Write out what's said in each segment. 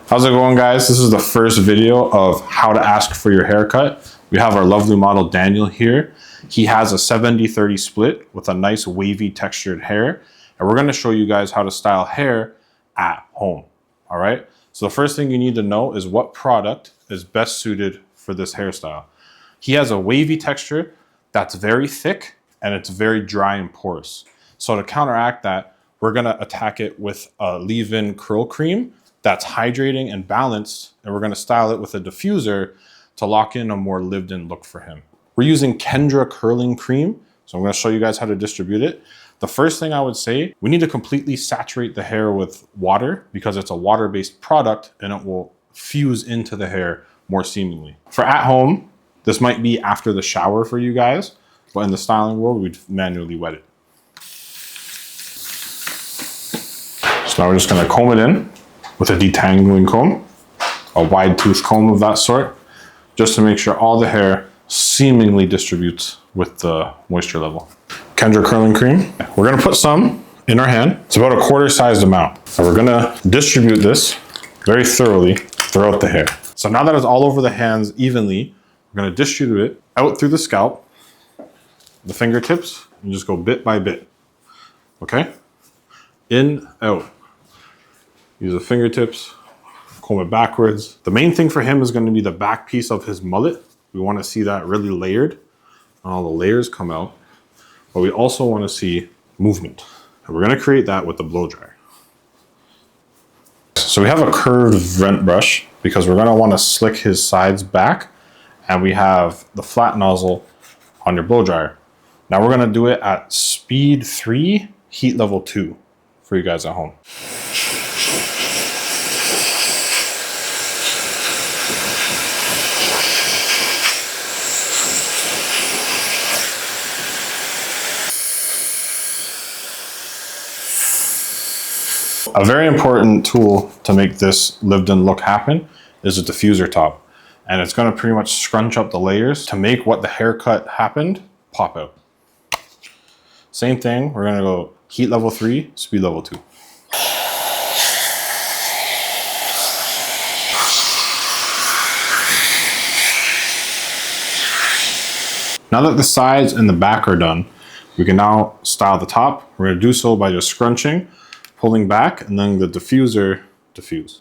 How's it going, guys? This is the first video of how to ask for your haircut. We have our lovely model Daniel here. He has a 70-30 split with a nice wavy textured hair. And we're gonna show you guys how to style hair at home, all right? So the first thing you need to know is what product is best suited for this hairstyle. He has a wavy texture that's very thick and it's very dry and porous. So to counteract that, we're gonna attack it with a leave-in curl cream that's hydrating and balanced, and we're gonna style it with a diffuser to lock in a more lived-in look for him. We're using Kendra curling cream, so I'm gonna show you guys how to distribute it. The first thing I would say, we need to completely saturate the hair with water because it's a water-based product and it will fuse into the hair more seamlessly. For at home, this might be after the shower for you guys, but in the styling world, we'd manually wet it. So now we're just gonna comb it in with a detangling comb, a wide tooth comb of that sort, just to make sure all the hair seemingly distributes with the moisture level. Kendra curling cream. We're gonna put some in our hand. It's about a quarter-sized amount. And we're gonna distribute this very thoroughly throughout the hair. So now that it's all over the hands evenly, we're gonna distribute it out through the scalp, the fingertips, and just go bit by bit, okay? In, out. Use the fingertips, comb it backwards. The main thing for him is going to be the back piece of his mullet. We want to see that really layered, and all the layers come out. But we also want to see movement. And we're going to create that with the blow dryer. So we have a curved vent brush because we're going to want to slick his sides back. And we have the flat nozzle on your blow dryer. Now we're going to do it at speed 3, heat level 2 for you guys at home. A very important tool to make this lived-in look happen is a diffuser top. And it's gonna pretty much scrunch up the layers to make what the haircut happened pop out. Same thing, we're gonna go heat level 3, speed level 2. Now that the sides and the back are done, we can now style the top. We're gonna do so by just scrunching, pulling back, and then the diffuser diffuse.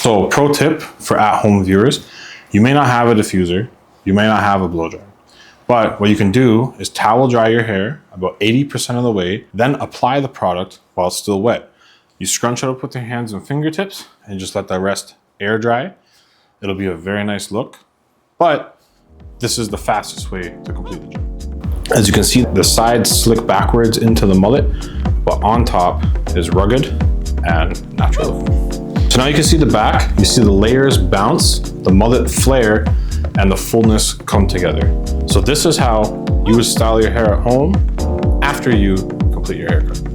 So pro tip for at-home viewers, you may not have a diffuser, you may not have a blow dryer. But what you can do is towel dry your hair about 80% of the way, then apply the product while it's still wet. You scrunch it up with your hands and fingertips and just let the rest air dry. It'll be a very nice look, but this is the fastest way to complete the job. As you can see, the sides slick backwards into the mullet, but on top is rugged and natural. So now you can see the back, you see the layers bounce, the mullet flare, and the fullness come together. So this is how you would style your hair at home after you complete your haircut.